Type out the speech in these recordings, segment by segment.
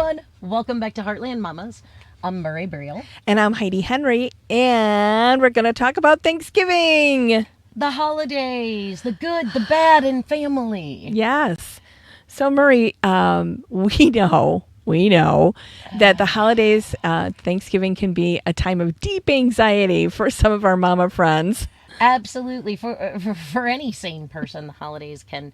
everyone. Welcome back to Heartland Mamas. I'm Murray Burial. And I'm Heidi Henry, and we're going to talk about Thanksgiving. The holidays, the good, the bad, and family. Yes. So, Murray, we know that the holidays, Thanksgiving can be a time of deep anxiety for some of our mama friends. Absolutely. For any sane person, the holidays can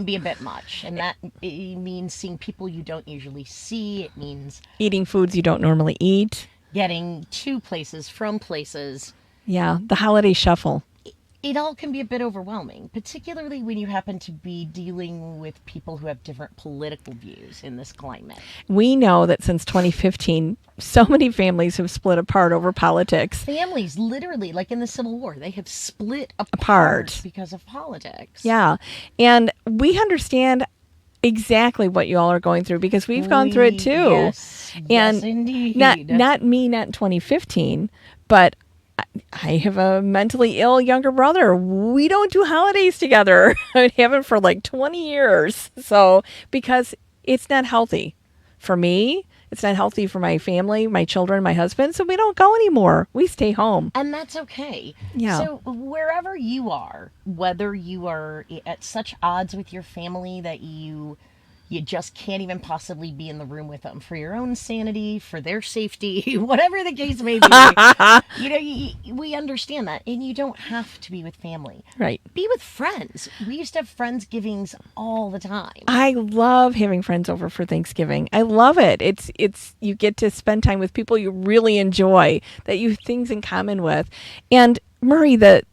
be a bit much. And that it means seeing people you don't usually see. It means Eating foods you don't normally eat. getting to places from places. Yeah, the holiday shuffle. It all can be a bit overwhelming, particularly when you happen to be dealing with people who have different political views in this climate. We know that since 2015, so many families have split apart over politics. Families, literally, like in the Civil War, they have split Apart. because of politics. Yeah. And we understand exactly what you all are going through because we've gone through it too. Yes, And yes, indeed. not me, not in 2015, but I have a mentally ill younger brother. We don't do holidays together. I haven't for like 20 years. So, because it's not healthy for me, it's not healthy for my family, my children, my husband. So we don't go anymore. We stay home. And that's okay. Yeah. So wherever you are, whether you are at such odds with your family that you just can't even possibly be in the room with them for your own sanity, for their safety, whatever the case may be. We understand that. And you don't have to be with family. Right. Be with friends. We used to have Friendsgivings all the time. I love having friends over for Thanksgiving. I love it. It's you get to spend time with people you really enjoy, that you have things in common with. And Murray, the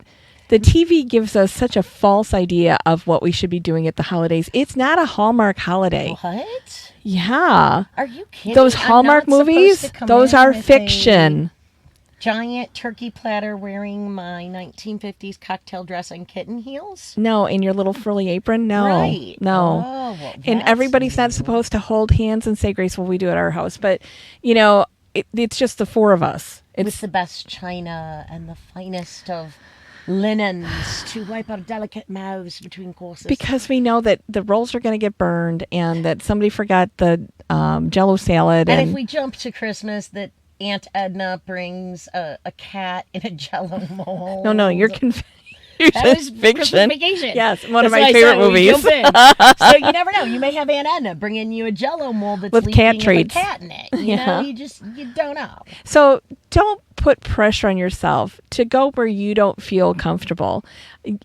TV gives us such a false idea of what we should be doing at the holidays. It's not a Hallmark holiday. What? Yeah. Are you kidding? Those I'm Hallmark not supposed movies, to come those in are with fiction. a giant turkey platter wearing my 1950s cocktail dress and kitten heels? No, in your little frilly apron? No. Right. No. Oh, well, And that's everybody's not new. supposed to hold hands and say grace. Well, we do at our house. But, it's just the four of us. With the best china and the finest of linens to wipe our delicate mouths between courses. Because we know that the rolls are going to get burned and that somebody forgot the Jell-O salad. And if we jump to Christmas, that Aunt Edna brings a cat in a Jell-O mold. No, you're That was fiction. Christmas Vacation. Yes, one of That's my what I favorite said when we movies. jump in. So you never know. You may have Aunt Edna bringing you a Jell-O mold that's With leaking cat with treats. a cat in it. You Yeah. know, you don't know. So don't put pressure on yourself to go where you don't feel comfortable.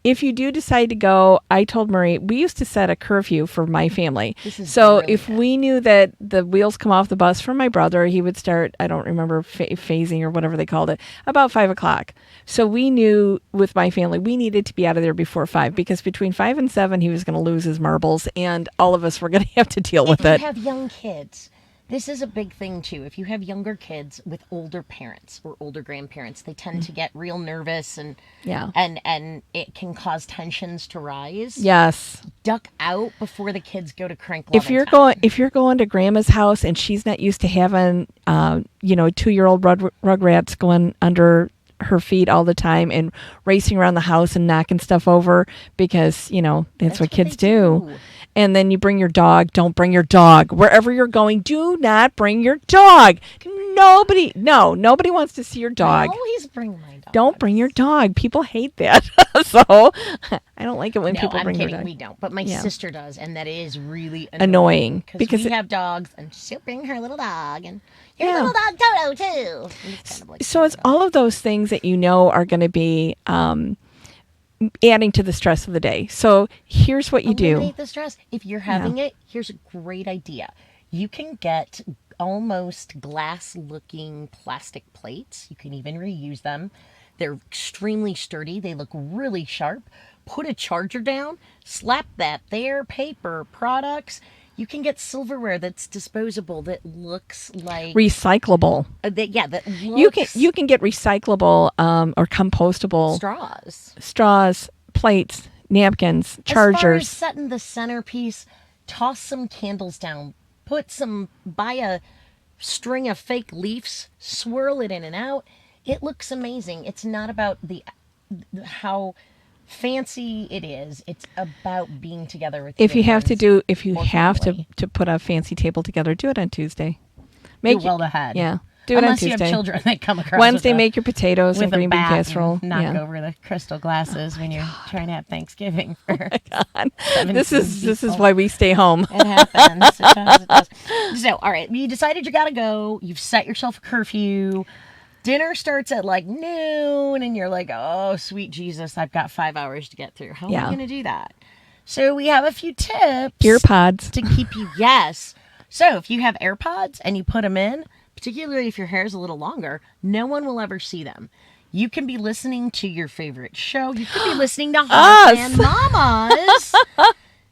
If you do decide to go, I told Murray, we used to set a curfew for my family. This is So brilliant. if we knew that the wheels come off the bus for my brother, he would start, I don't remember, phasing or whatever they called it, about 5 o'clock. So we knew with my family, we needed to be out of there before 5 because between 5 and 7, he was going to lose his marbles and all of us were going to have to deal with If you it. have young kids, this is a big thing too. If you have younger kids with older parents or older grandparents, they tend to get real nervous and Yeah. and it can cause tensions to rise. Yes. Duck out before the kids go to crank. If you're going to grandma's house and she's not used to having 2-year-old rugrats going under her feet all the time and racing around the house and knocking stuff over because that's what kids they do. And then you bring your dog. Don't bring your dog wherever you're going. Do not bring your dog. Nobody wants to see your dog. I always bring my dog. Don't bring your dog. People hate that. So I don't like it when people I'm bring kidding. their dog. We don't. But my Yeah. sister does, and that is really Annoying, because because we have dogs, and she'll bring her little dog, and your Yeah. little dog Toto too. And it's kind of like So it's all of those things that are going to be adding to the stress of the day. So here's what you do. Eliminate the stress. If you're having it, here's a great idea. You can get almost glass-looking plastic plates. You can even reuse them. They're extremely sturdy. They look really sharp. Put a charger down, slap that there, paper, products. You can get silverware that's disposable that looks like Recyclable. that looks You can get recyclable or compostable straws, plates, napkins, As far as chargers. setting the centerpiece, toss some candles down. Buy a string of fake leaves, swirl it in and out. It looks amazing. It's not about how Fancy it is. It's about being together with If you your have to friends do, if you or have family. to put a fancy table together, do it on Tuesday. You're Make well ahead. yeah, do it on Unless you have Tuesday. children that come across Wednesday, make your potatoes and with a green bean bat casserole. and knock Yeah. over the crystal glasses when you're trying to have Thanksgiving for God. 17 This is people. why we stay home. It happens. It does. It does. So, all right, you decided you gotta go. You've set yourself a curfew. Dinner starts at like noon, and you're like, oh, sweet Jesus, I've got 5 hours to get through. How am I Yeah. going to do that? So, we have a few tips Ear pods. to keep you, yes. So, if you have AirPods and you put them in, particularly if your hair is a little longer, no one will ever see them. You can be listening to your favorite show. You could be listening to Heartland Mamas.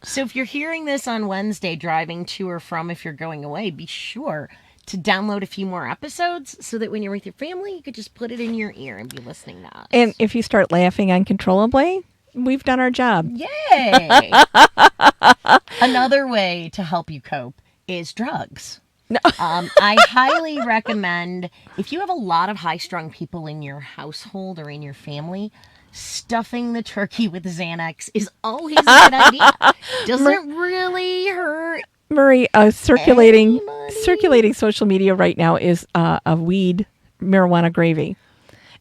So, if you're hearing this on Wednesday, driving to or from, if you're going away, be sure to download a few more episodes so that when you're with your family, you could just put it in your ear and be listening to us. And if you start laughing uncontrollably, we've done our job. Yay! Another way to help you cope is drugs. No. I highly recommend, if you have a lot of high-strung people in your household or in your family, stuffing the turkey with Xanax is always a good idea. Doesn't really hurt. Marie, circulating social media right now is a weed marijuana gravy,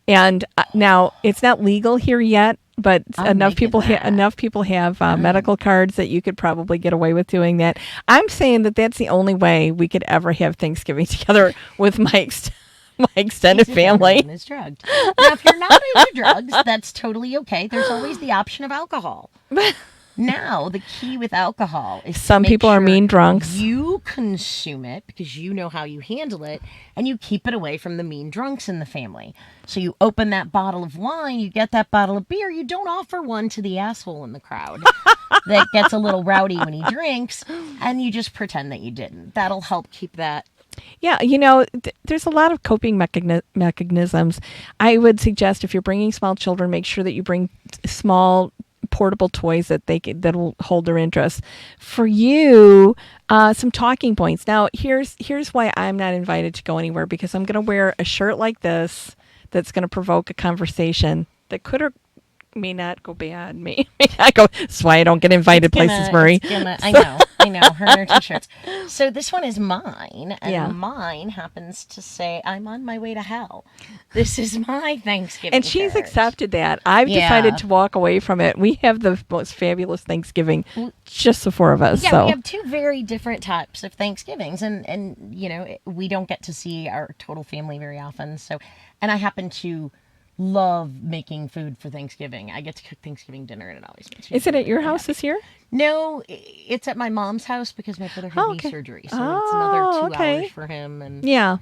and now it's not legal here yet. But enough people have medical cards that you could probably get away with doing that. I'm saying that that's the only way we could ever have Thanksgiving together with my extended family. Is drugged. Now, if you're not into drugs, that's totally okay. There's always the option of alcohol. Now, the key with alcohol is Some to make people are sure mean drunks. You consume it because you know how you handle it, and you keep it away from the mean drunks in the family. So you open that bottle of wine, you get that bottle of beer, you don't offer one to the asshole in the crowd that gets a little rowdy when he drinks, and you just pretend that you didn't. That'll help keep that. Yeah, there's a lot of coping mechanisms. I would suggest if you're bringing small children, make sure that you bring small portable toys that'll hold their interest. For you, some talking points. Now, here's why I'm not invited to go anywhere, because I'm going to wear a shirt like this that's going to provoke a conversation that could or may not go bad. May not go. That's why I don't get invited places, Murray. I know, her and her t-shirts. So this one is mine, and Yeah. mine happens to say, I'm on my way to hell. This is my Thanksgiving And she's shirt. accepted that. I've Yeah. decided to walk away from it. We have the most fabulous Thanksgiving, just the four of us. Yeah, so. we have two very different types of Thanksgivings, and we don't get to see our total family very often. So, and I happen to love making food for Thanksgiving. I get to cook Thanksgiving dinner, and it always makes me. Is it at your really house happy. this year? No, it's at my mom's house because my brother had knee okay. surgery, so it's another 2 okay. hours for him. And Yeah.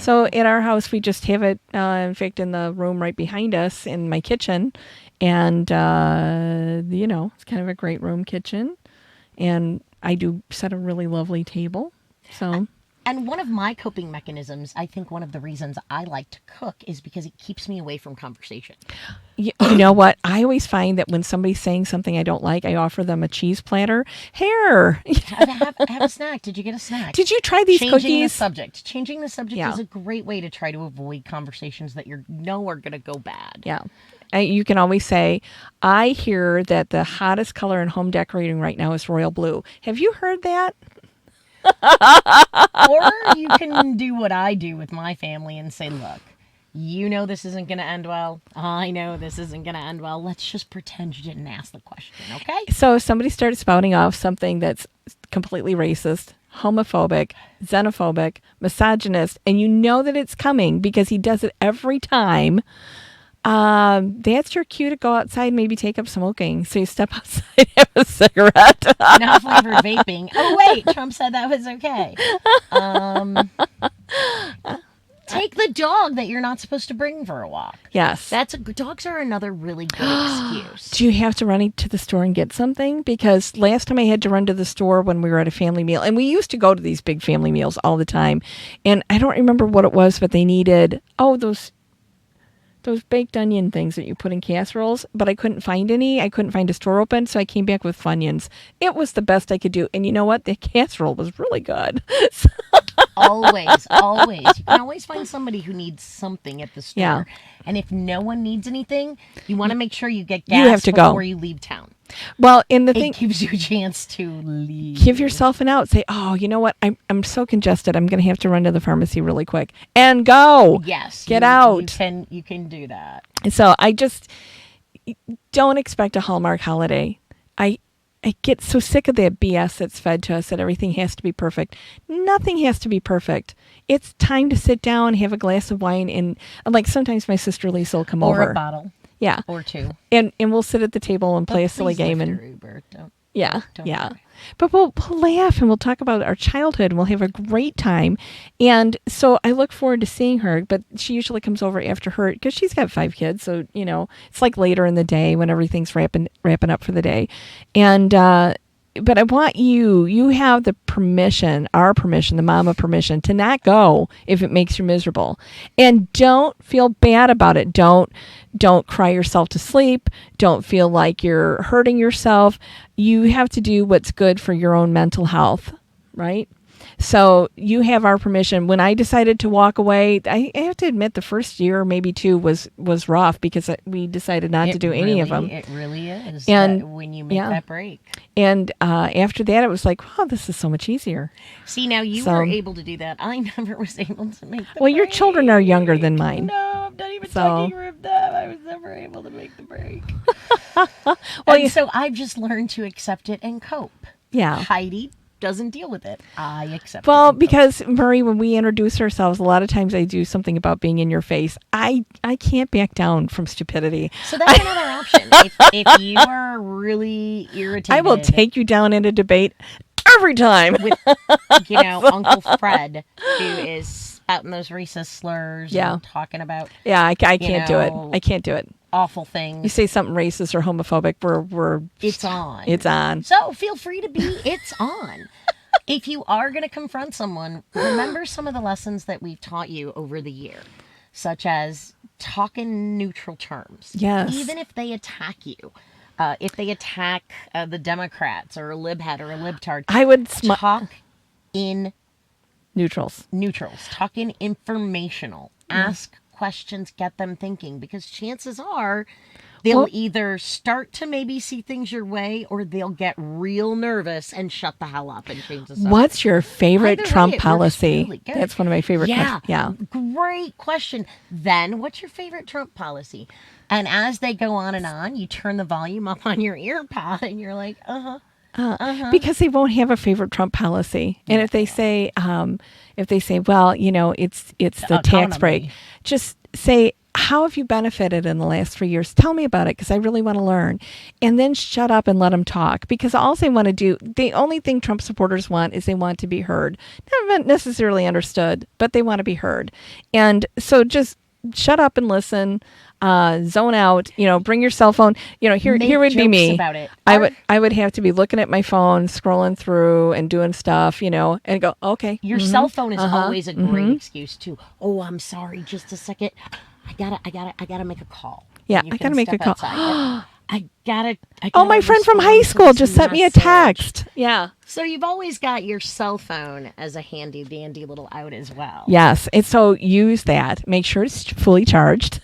So at our house, we just have it, in fact, in the room right behind us in my kitchen. And, it's kind of a great room kitchen. And I do set a really lovely table. So. And one of my coping mechanisms, I think one of the reasons I like to cook is because it keeps me away from conversation. You know what? I always find that when somebody's saying something I don't like, I offer them a cheese platter. Here. have a snack. Did you get a snack? Did you try these Changing cookies? Changing the subject Yeah. is a great way to try to avoid conversations that are going to go bad. Yeah. You can always say, I hear that the hottest color in home decorating right now is royal blue. Have you heard that? Or you can do what I do with my family and say, look, you know this isn't going to end well. I know this isn't going to end well. Let's just pretend you didn't ask the question, okay? So if somebody started spouting off something that's completely racist, homophobic, xenophobic, misogynist, and you know that it's coming because he does it every time, that's your cue to go outside and maybe take up smoking. So you step outside and have a cigarette. Not flavored vaping. Oh, wait, Trump said that was okay. Take the dog that you're not supposed to bring for a walk. Yes. Dogs are another really good excuse. Do you have to run to the store and get something? Because last time I had to run to the store when we were at a family meal, and we used to go to these big family meals all the time, and I don't remember what it was, but they needed, those baked onion things that you put in casseroles, but I couldn't find any. I couldn't find a store open, so I came back with Funyuns. It was the best I could do. And you know what? The casserole was really good. Always, always. You can always find somebody who needs something at the store. Yeah. And if no one needs anything, you want to make sure you get You gas have to go. before you leave town. Well, and the It thing, gives you a chance to leave. give yourself an out. Say, oh, you know what? I'm so congested. I'm going to have to run to the pharmacy really quick and go. Yes. Get out. You can do that. And so I just don't expect a Hallmark holiday. I get so sick of the BS that's fed to us that everything has to be perfect. Nothing has to be perfect. It's time to sit down, have a glass of wine, and like sometimes my sister Lisa will come over. Or a bottle. Yeah. Or two. And we'll sit at the table and play a But silly please game lift and your Uber. Don't yeah. worry. But we'll laugh and we'll talk about our childhood and we'll have a great time. And so I look forward to seeing her, but she usually comes over after her because she's got 5 kids. So, it's like later in the day when everything's wrapping up for the day. And, but I want you have the permission, our permission, the mama permission to not go if it makes you miserable. And don't feel bad about it. Don't cry yourself to sleep. Don't feel like you're hurting yourself. You have to do what's good for your own mental health, right? So you have our permission. When I decided to walk away, I have to admit the first year, maybe 2, was rough because we decided not to do any of them. It really is. And when you make that break. And after that, it was like, wow, this is so much easier. See, now you were able to do that. I never was able to make the break. Your children are younger than mine. No, I'm not even talking about them. I was never able to make the break. So I've just learned to accept it and cope. Yeah. Heidi doesn't deal with it. I accept it. Well, because Murray, when we introduce ourselves, a lot of times I do something about being in your face. I can't back down from stupidity. So that's another option. If you are really irritated, I will take you down in a debate every time with Uncle Fred, who is spouting those racist slurs and talking about I can't do it. I can't do it. Awful things. You say something racist or homophobic, we're it's on. It's on. So feel free to be. It's on. If you are going to confront someone, remember some of the lessons that we've taught you over the year, such as talk in neutral terms. Yes. Even if they attack you. If they attack the Democrats or a libhead or a libtard, I would talk in neutrals. Talk in informational. Ask questions, get them thinking, because chances are they'll either start to maybe see things your way or they'll get real nervous and shut the hell up and change the subject. What's your favorite Trump policy? Really good. That's one of my favorite questions. Yeah. Great question. Then what's your favorite Trump policy? And as they go on, you turn the volume up on your ear pod and you're like, because they won't have a favorite Trump policy. And if they say, well, it's the tax break, just say, how have you benefited in the last 3 years? Tell me about it because I really want to learn. And then shut up and let them talk, because all they want to do, the only thing Trump supporters want is they want to be heard. Not necessarily understood, but they want to be heard. And so just shut up and listen. Zone out, bring your cell phone. Here would be me. About it. I would have to be looking at my phone, scrolling through and doing stuff, and go, okay. Your cell phone is always a great excuse too. Oh, I'm sorry, just a second. I gotta make a call. Yeah, I gotta make a call. I gotta my friend from high school just sent me a text. Yeah. So you've always got your cell phone as a handy dandy little out as well. Yes. And so use that. Make sure it's fully charged.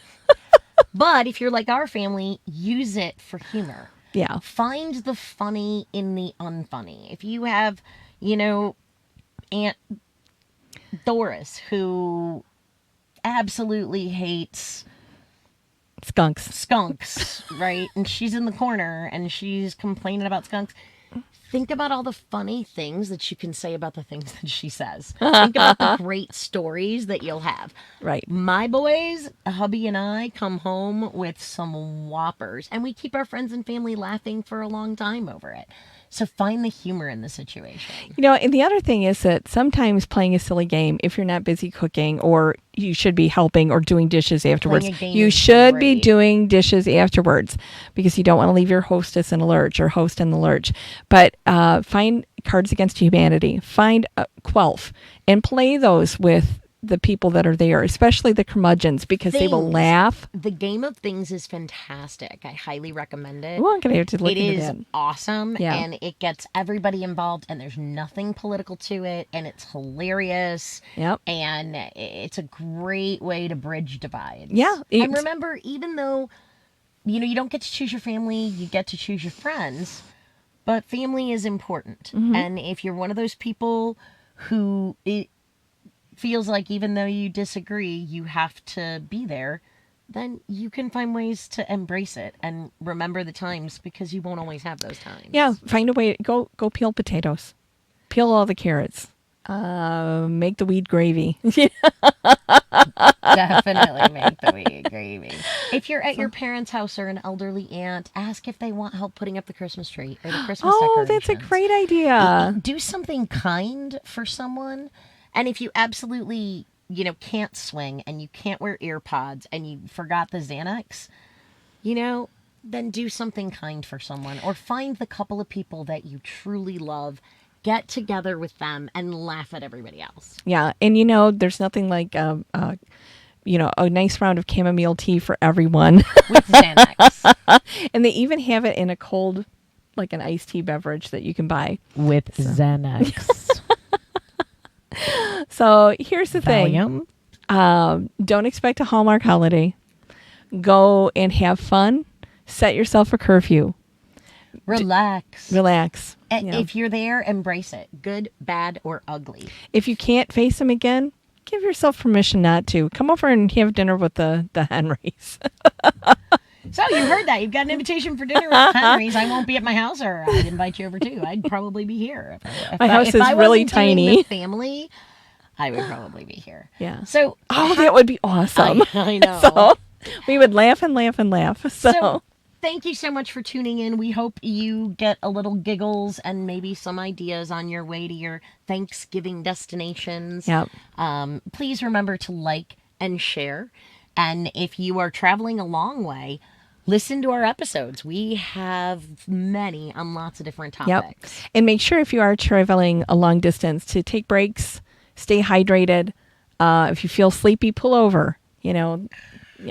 But if you're like our family, use it for humor. Yeah. Find the funny in the unfunny. If you have, Aunt Doris, who absolutely hates skunks, right? And she's in the corner and she's complaining about skunks. Think about all the funny things that you can say about the things that she says. Think about the great stories that you'll have. Right. My boys, hubby and I, come home with some whoppers, and we keep our friends and family laughing for a long time over it. So find the humor in the situation. And the other thing is that sometimes playing a silly game, if you're not busy cooking or you should be helping or doing dishes afterwards, you should be doing dishes afterwards because you don't want to leave your hostess in a lurch or host in the lurch. But find Cards Against Humanity, find Quelf, and play those with the people that are there, especially the curmudgeons, because they will Things. laugh. The Game of Things is fantastic. I highly recommend it. Well, I'm gonna have to look It into is that. awesome, Yeah. and it gets everybody involved, and there's nothing political to it, and it's hilarious. Yep. And it's a great way to bridge divides. Yeah, And remember, even though you don't get to choose your family, you get to choose your friends, but family is important. And if you're one of those people who it feels like even though you disagree, you have to be there, then you can find ways to embrace it and remember the times, because you won't always have those times. Yeah, find a way. Go peel potatoes. Peel all the carrots. Make the weed gravy. Definitely make the weed gravy. If you're at your parents' house or an elderly aunt, ask if they want help putting up the Christmas tree or the Christmas Oh, decorations. that's a great idea. Do something kind for someone. And if you absolutely, can't swing and you can't wear ear pods and you forgot the Xanax, then do something kind for someone, or find the couple of people that you truly love, get together with them and laugh at everybody else. Yeah, and there's nothing like a nice round of chamomile tea for everyone. With Xanax. And they even have it in a cold, like an iced tea beverage that you can buy. With Xanax. So here's the Valium. thing. Don't expect a Hallmark holiday. Go and have fun. Set yourself a curfew. Relax. Relax. If you're there, embrace it. Good, bad, or ugly. If you can't face them again, give yourself permission not to. Come over and have dinner with the Henrys. So you heard that. You've got an invitation for dinner with Henry's. I won't be at my house, or I'd invite you over too. I'd probably be here. My house is if I really wasn't doing tiny. the family, I would probably be here. Yeah. So That would be awesome. I know. So we would laugh and laugh and laugh. So thank you so much for tuning in. We hope you get a little giggles and maybe some ideas on your way to your Thanksgiving destinations. Yep. Please remember to like and share. And if you are traveling a long way, listen to our episodes. We have many on lots of different topics. Yep. And make sure if you are traveling a long distance to take breaks, stay hydrated. If you feel sleepy, pull over. Yeah,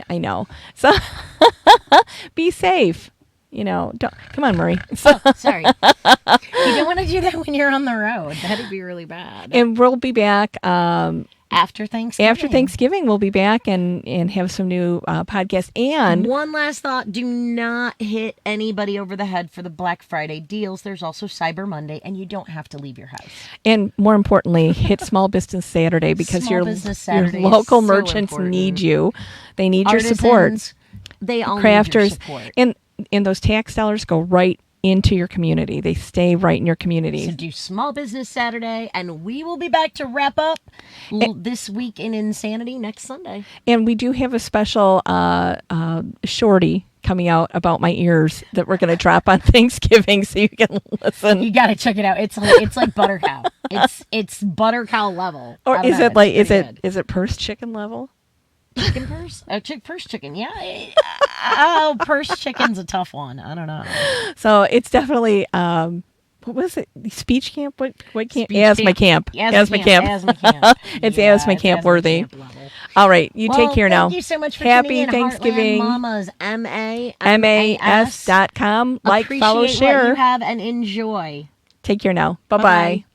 I know. So be safe. Don't come on, Marie. So, Sorry. You don't want to do that when you're on the road. That'd be really bad. and we'll be back After Thanksgiving. after Thanksgiving. We'll be back and have some new podcasts. And one last thought, do not hit anybody over the head for the Black Friday deals. There's also Cyber Monday, and you don't have to leave your house. And more importantly, hit Small Business Saturday, because Small your Business Saturday your is local so merchants important. need you. They need your support. Artisans, they all need your Crafters, support. and those tax dollars go right into your community. They stay right in your community. So do Small Business Saturday, and we will be back to wrap up this week in Insanity next Sunday. And we do have a special shorty coming out about my ears that we're going to drop on Thanksgiving, so you can listen. You got to check it out. It's like butter cow. It's butter cow level. Or I don't is know, it like it's pretty good. is it purse chicken level? Chicken purse? Oh, purse chicken. Yeah. Purse chicken's a tough one. I don't know. So it's definitely what was it? Speech camp? What camp? Speech Asthma camp. Asthma camp. It's Yeah, asthma camp asthma worthy. camp level. All right, you take care now. Thank you so much for Happy tuning in. Thanksgiving. Heartland Mamas, MAS.com. Like, follow, Appreciate what you share. have and enjoy. Take care now. Bye Bye-bye. bye.